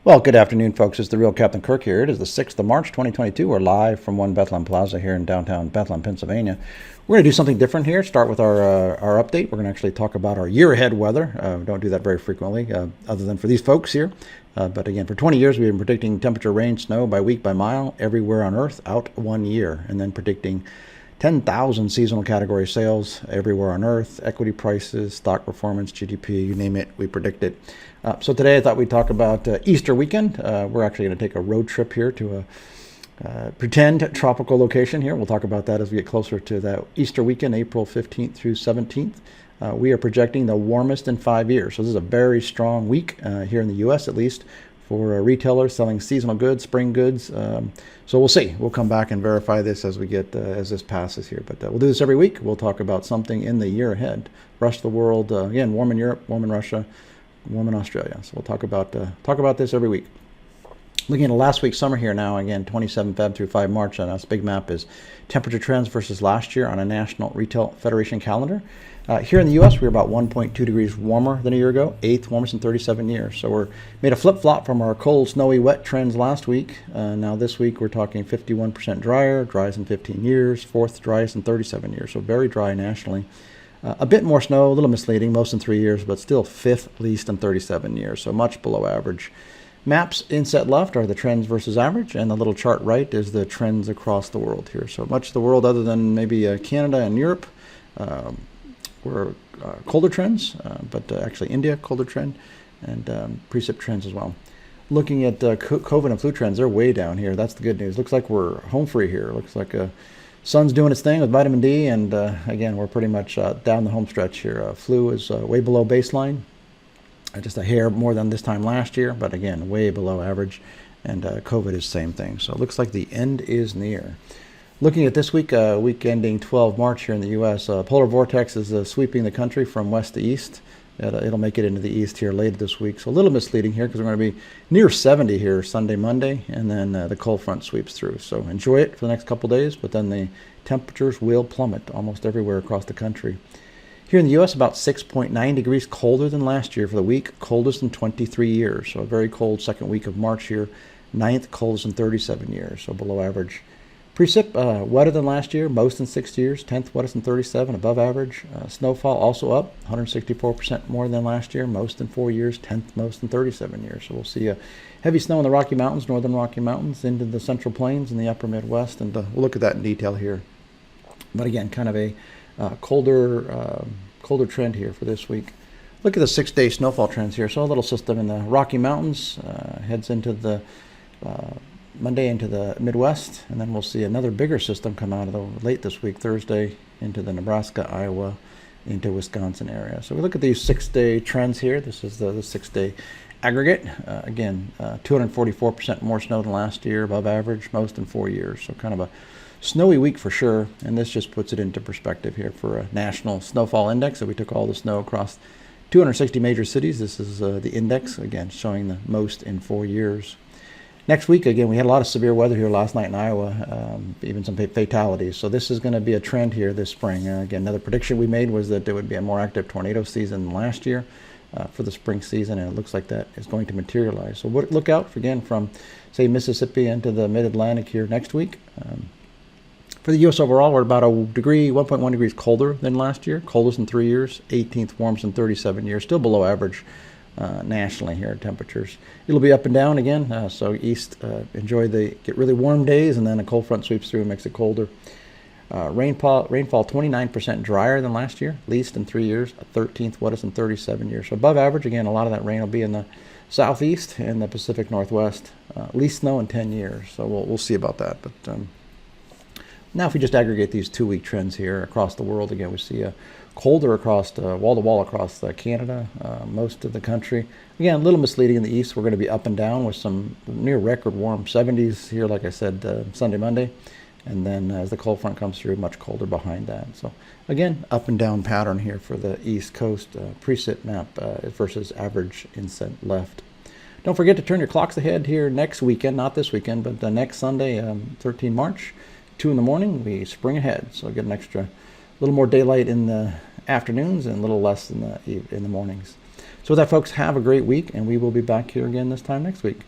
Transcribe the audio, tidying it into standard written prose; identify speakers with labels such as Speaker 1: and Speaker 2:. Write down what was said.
Speaker 1: Well, good afternoon, folks. It's the real Captain Kirk here. It is the 6th of March, 2022. We're live from One Bethlehem Plaza here in downtown Bethlehem, Pennsylvania. We're going to do something different here. Start with our update. We're going to actually talk about our year-ahead weather. We don't do that very frequently, other than for these folks here. But again, for 20 years, we've been predicting temperature, rain, snow by week, by mile, everywhere on Earth out 1 year, and then predicting 10,000 seasonal category sales everywhere on Earth, equity prices, stock performance, GDP, you name it, we predict it. So today I thought we'd talk about Easter weekend. We're actually going to take a road trip here to a pretend tropical location here. We'll talk about that as we get closer to that Easter weekend, April 15th through 17th. We are projecting the warmest in 5 years. So this is a very strong week here in the U.S. at least for retailers selling seasonal goods, spring goods. So we'll see. We'll come back and verify this as we get as this passes here. But we'll do this every week. We'll talk about something in the year ahead. Rest of the world, again, warm in Europe, warm in Russia, warm in Australia. So we'll talk about this every week. Looking at last week's summer here now, again, 27 Feb through 5 March on this big map is temperature trends versus last year on a National Retail Federation calendar. Here in the U.S., we're about 1.2 degrees warmer than a year ago, 8th warmest in 37 years. So we're made a flip-flop from our cold, snowy, wet trends last week. Now this week, we're talking 51% drier, driest in 15 years, 4th driest in 37 years. So very dry nationally. A bit more snow, a little misleading, most in 3 years, but still 5th least in 37 years, so much below average. Maps inset left are the trends versus average, and the little chart right is the trends across the world here. So much of the world other than maybe Canada and Europe were colder trends, but actually India, colder trend, and precip trends as well. Looking at COVID and flu trends, they're way down here. That's the good news. Looks like we're home free here. Looks like sun's doing its thing with vitamin D, and again, we're pretty much down the home stretch here. Flu is way below baseline, just a hair more than this time last year, but again, way below average, and COVID is the same thing. So it looks like the end is near. Looking at this week, week ending 12 March here in the U.S., polar vortex is sweeping the country from west to east. It'll make it into the east here later this week. So a little misleading here because we're going to be near 70 here Sunday, Monday, and then the cold front sweeps through. So enjoy it for the next couple days, but then the temperatures will plummet almost everywhere across the country. Here in the U.S., about 6.9 degrees colder than last year for the week, coldest in 23 years. So a very cold second week of March here, 9th coldest in 37 years, so below average. Precip, wetter than last year, most in 6 years, 10th wettest in 37, above average. Snowfall also up, 164% more than last year, most in 4 years, 10th most in 37 years. So we'll see heavy snow in the Rocky Mountains, northern Rocky Mountains, into the central plains and the upper Midwest, and we'll look at that in detail here. But again, kind of a colder trend here for this week. Look at the 6-day snowfall trends here. So a little system in the Rocky Mountains heads into the Monday into the Midwest, and then we'll see another bigger system come out of the late this week, Thursday, into the Nebraska, Iowa, into Wisconsin area. So we look at these 6-day trends here. This is the 6-day aggregate. Again, 244% more snow than last year, above average, most in 4 years. So kind of a snowy week for sure, and this just puts it into perspective here for a national snowfall index. So we took all the snow across 260 major cities. This is the index, again, showing the most in 4 years. Next week, again, we had a lot of severe weather here last night in Iowa, even some fatalities. So this is going to be a trend here this spring. Again, another prediction we made was that there would be a more active tornado season than last year for the spring season, and it looks like that is going to materialize. So look out, again, from, say, Mississippi into the mid-Atlantic here next week. For the U.S. overall, we're about 1.1 degrees colder than last year, coldest in 3 years, 18th warmest in 37 years, still below average nationally here temperatures. It'll be up and down again, so east get really warm days, and then a cold front sweeps through and makes it colder. Rainfall 29% drier than last year, least in 3 years, 13th wettest in 37 years. So above average, again, a lot of that rain will be in the southeast and the Pacific Northwest. Least snow in 10 years, so we'll see about that. But now if we just aggregate these 2-week trends here across the world, again, we see colder across wall-to-wall across Canada, most of the country. Again, a little misleading in the east. We're going to be up and down with some near record warm 70s here, like I said, Sunday, Monday. And then as the cold front comes through, much colder behind that. So again, up and down pattern here for the East Coast precip map versus average inset left. Don't forget to turn your clocks ahead here next weekend, not this weekend, but next Sunday, 13 March, 2 in the morning, we spring ahead. So get an extra little more daylight in the afternoons and a little less in the mornings. So with that, folks, have a great week, and we will be back here again this time next week.